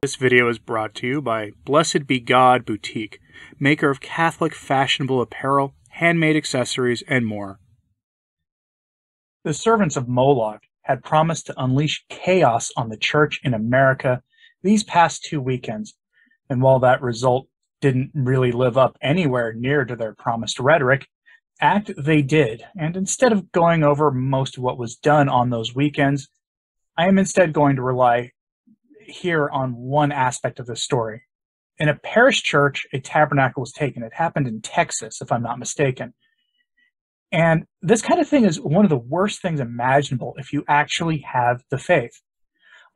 This video is brought to you by Blessed Be God Boutique, maker of Catholic fashionable apparel, handmade accessories, and more. The servants of Moloch had promised to unleash chaos on the church in America these past 2 weekends, and while that result didn't really live up anywhere near to their promised rhetoric, act they did. And instead of going over most of what was done on those weekends, I am instead going to rely here on one aspect of the story. In a parish church, a tabernacle was taken. It happened in Texas, if I'm not mistaken. And this kind of thing is one of the worst things imaginable if you actually have the faith.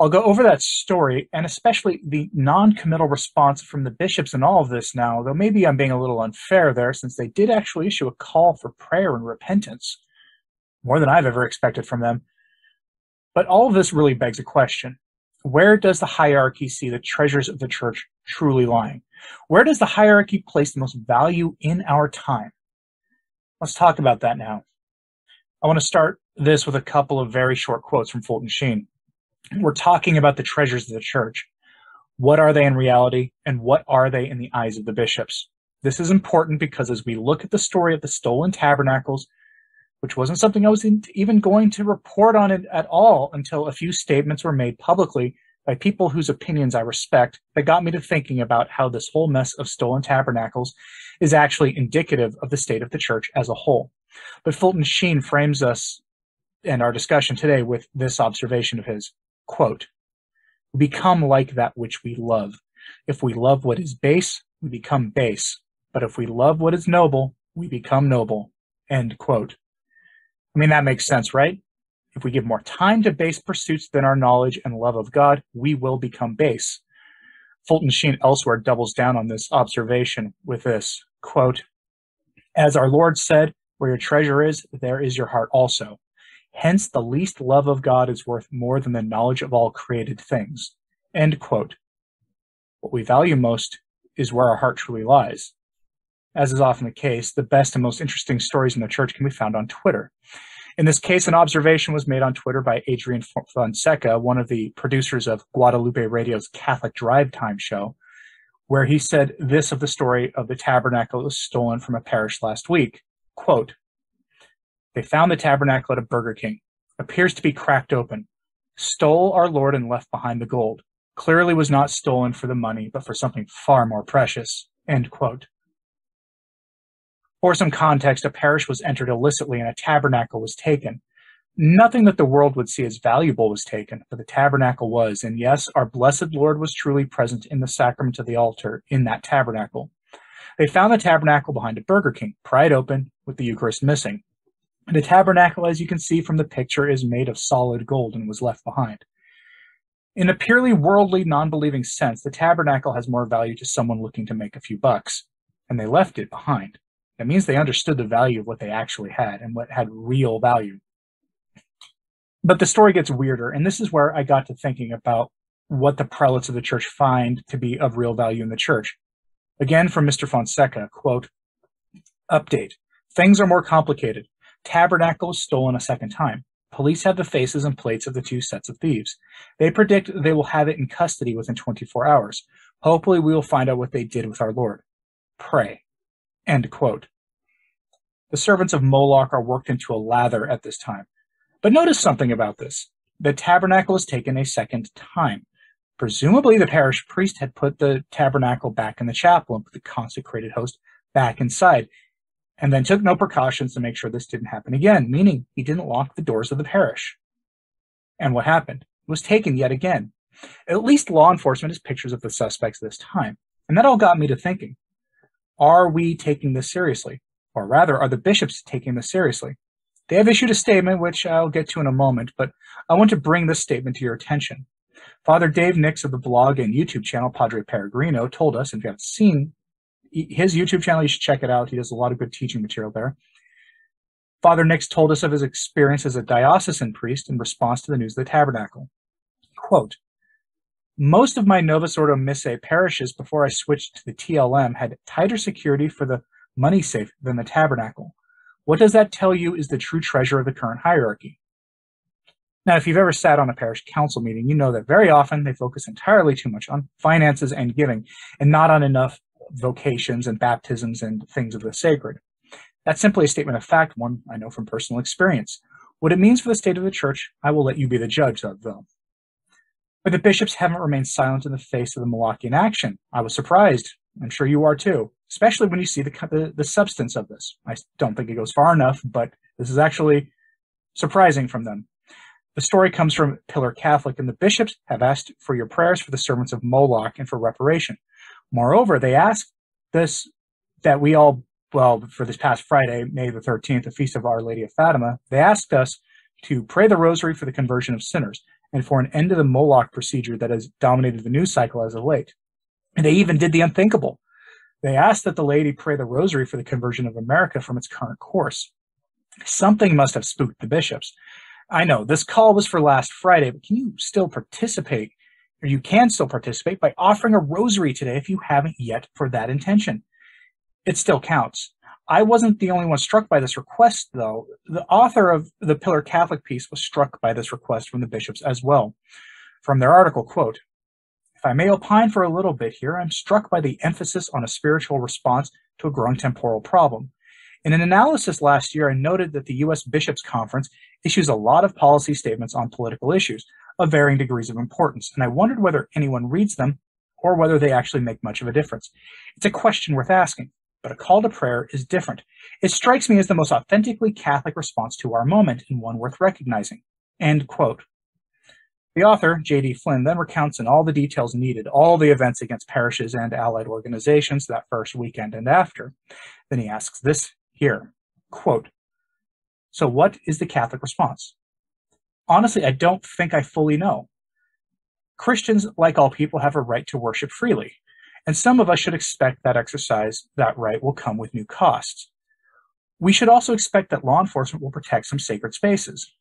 I'll go over that story, and especially the non-committal response from the bishops in all of this now, though maybe I'm being a little unfair there, since they did actually issue a call for prayer and repentance, more than I've ever expected from them. But all of this really begs a question. Where does the hierarchy see the treasures of the church truly lying? Where does the hierarchy place the most value in our time? Let's talk about that now. I want to start this with a couple of very short quotes from Fulton Sheen. We're talking about the treasures of the church. What are they in reality, and what are they in the eyes of the bishops? This is important because as we look at the story of the stolen tabernacles, which wasn't something I was even going to report on it at all until a few statements were made publicly by people whose opinions I respect, that got me to thinking about how this whole mess of stolen tabernacles is actually indicative of the state of the church as a whole. But Fulton Sheen frames us and our discussion today with this observation of his, quote, "We become like that which we love. If we love what is base, we become base. But if we love what is noble, we become noble." End quote. I mean, that makes sense, right? If we give more time to base pursuits than our knowledge and love of God, we will become base. Fulton Sheen elsewhere doubles down on this observation with this, quote, "As our Lord said, where your treasure is, there is your heart also. Hence, the least love of God is worth more than the knowledge of all created things." End quote. What we value most is where our heart truly lies. As is often the case, the best and most interesting stories in the church can be found on Twitter. In this case, an observation was made on Twitter by Adrian Fonseca, one of the producers of Guadalupe Radio's Catholic Drive Time show, where he said this of the story of the tabernacle that was stolen from a parish last week, quote, "They found the tabernacle at a Burger King. Appears to be cracked open. Stole our Lord and left behind the gold. Clearly was not stolen for the money, but for something far more precious." End quote. For some context, a parish was entered illicitly and a tabernacle was taken. Nothing that the world would see as valuable was taken, but the tabernacle was, and yes, our blessed Lord was truly present in the sacrament of the altar in that tabernacle. They found the tabernacle behind a Burger King, pried open, with the Eucharist missing. The tabernacle, as you can see from the picture, is made of solid gold and was left behind. In a purely worldly, non-believing sense, the tabernacle has more value to someone looking to make a few bucks, and they left it behind. That means they understood the value of what they actually had and what had real value. But the story gets weirder, and this is where I got to thinking about what the prelates of the church find to be of real value in the church. Again, from Mr. Fonseca, quote, "Update. Things are more complicated. Tabernacle was stolen a second time. Police have the faces and plates of the 2 sets of thieves. They predict they will have it in custody within 24 hours. Hopefully we will find out what they did with our Lord. Pray." End quote. The servants of Moloch are worked into a lather at this time. But notice something about this. The tabernacle is taken a second time. Presumably the parish priest had put the tabernacle back in the chapel and put the consecrated host back inside, and then took no precautions to make sure this didn't happen again, meaning he didn't lock the doors of the parish. And what happened? It was taken yet again. At least law enforcement has pictures of the suspects this time. And that all got me to thinking. Are we taking this seriously? Or rather, are the bishops taking this seriously? They have issued a statement, which I'll get to in a moment, but I want to bring this statement to your attention. Father Dave Nix of the blog and YouTube channel Padre Peregrino told us, and if you haven't seen his YouTube channel, you should check it out. He does a lot of good teaching material there. Father Nix told us of his experience as a diocesan priest in response to the news of the tabernacle. Quote, "Most of my Novus Ordo Missae parishes before I switched to the TLM had tighter security for the money safe than the tabernacle. What does that tell you is the true treasure of the current hierarchy?" Now, if you've ever sat on a parish council meeting, you know that very often they focus entirely too much on finances and giving, and not on enough vocations and baptisms and things of the sacred. That's simply a statement of fact, one I know from personal experience. What it means for the state of the church, I will let you be the judge of, though. But the bishops haven't remained silent in the face of the Molochian action. I was surprised. I'm sure you are too, especially when you see the substance of this. I don't think it goes far enough, but this is actually surprising from them. The story comes from Pillar Catholic, and the bishops have asked for your prayers for the servants of Moloch and for reparation. Moreover, they ask this that we all, well, for this past Friday, May the 13th, the Feast of Our Lady of Fatima, they asked us to pray the rosary for the conversion of sinners and for an end to the Moloch procedure that has dominated the news cycle as of late. And they even did the unthinkable. They asked that the laity pray the rosary for the conversion of America from its current course. Something must have spooked the bishops. I know this call was for last Friday, but can you still participate? Or you can still participate by offering a rosary today if you haven't yet for that intention. It still counts. I wasn't the only one struck by this request, though. The author of the Pillar Catholic piece was struck by this request from the bishops as well. From their article, quote, "If I may opine for a little bit here, I'm struck by the emphasis on a spiritual response to a growing temporal problem. In an analysis last year, I noted that the U.S. Bishops' Conference issues a lot of policy statements on political issues of varying degrees of importance, and I wondered whether anyone reads them or whether they actually make much of a difference. It's a question worth asking, but a call to prayer is different. It strikes me as the most authentically Catholic response to our moment and one worth recognizing." End quote. The author, J.D. Flynn, then recounts in all the details needed, all the events against parishes and allied organizations that first weekend and after. Then he asks this here, quote, "So what is the Catholic response? Honestly, I don't think I fully know. Christians, like all people, have a right to worship freely, and some of us should expect that exercise, that right, will come with new costs. We should also expect that law enforcement will protect some sacred spaces.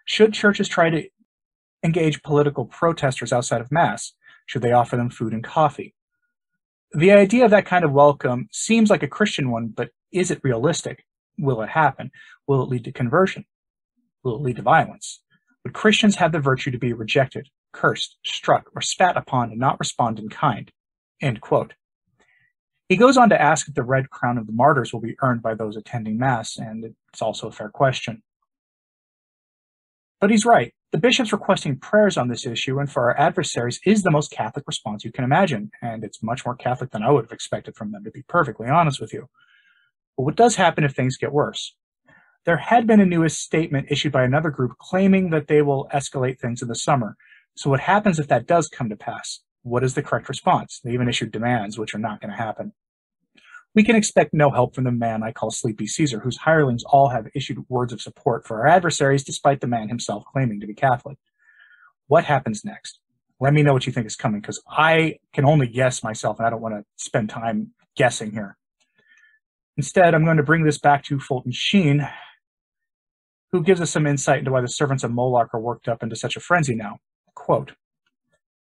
Should churches try to engage political protesters outside of Mass? Should they offer them food and coffee? The idea of that kind of welcome seems like a Christian one, but is it realistic? Will it happen? Will it lead to conversion? Will it lead to violence? Would Christians have the virtue to be rejected, cursed, struck, or spat upon and not respond in kind?" End quote. He goes on to ask if the red crown of the martyrs will be earned by those attending Mass, and it's also a fair question. But he's right. The bishops requesting prayers on this issue and for our adversaries is the most Catholic response you can imagine, and it's much more Catholic than I would have expected from them, to be perfectly honest with you. But what does happen if things get worse? There had been a newest statement issued by another group claiming that they will escalate things in the summer. So what happens if that does come to pass? What is the correct response? They even issued demands, which are not going to happen. We can expect no help from the man I call Sleepy Caesar, whose hirelings all have issued words of support for our adversaries, despite the man himself claiming to be Catholic. What happens next? Let me know what you think is coming, because I can only guess myself, and I don't want to spend time guessing here. Instead, I'm going to bring this back to Fulton Sheen, who gives us some insight into why the servants of Moloch are worked up into such a frenzy now. Quote,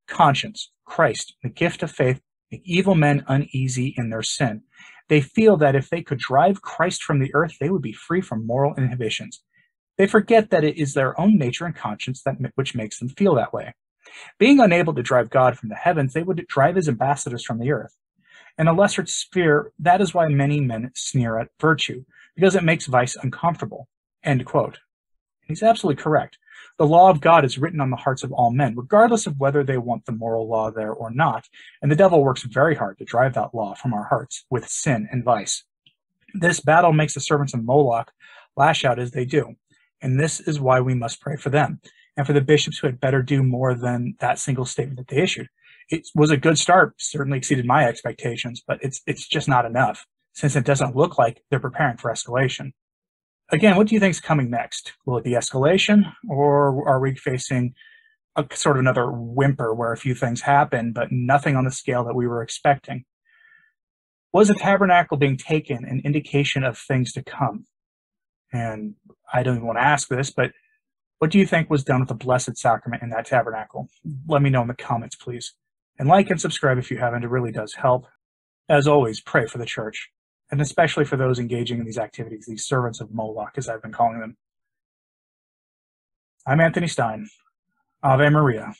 "Conscience, Christ, the gift of faith, make evil men uneasy in their sin. They feel that if they could drive Christ from the earth, they would be free from moral inhibitions. They forget that it is their own nature and conscience which makes them feel that way. Being unable to drive God from the heavens, they would drive his ambassadors from the earth. In a lesser sphere, that is why many men sneer at virtue, because it makes vice uncomfortable." End quote. He's absolutely correct. The law of God is written on the hearts of all men, regardless of whether they want the moral law there or not, and the devil works very hard to drive that law from our hearts with sin and vice. This battle makes the servants of Moloch lash out as they do, and this is why we must pray for them, and for the bishops who had better do more than that single statement that they issued. It was a good start, certainly exceeded my expectations, but it's just not enough, since it doesn't look like they're preparing for escalation. Again, what do you think is coming next? Will it be escalation, or are we facing a sort of another whimper where a few things happen, but nothing on the scale that we were expecting? Was the tabernacle being taken an indication of things to come? And I don't even want to ask this, but what do you think was done with the Blessed Sacrament in that tabernacle? Let me know in the comments, please. And like and subscribe if you haven't, it really does help. As always, pray for the church, and especially for those engaging in these activities, these servants of Moloch, as I've been calling them. I'm Anthony Stine. Ave Maria.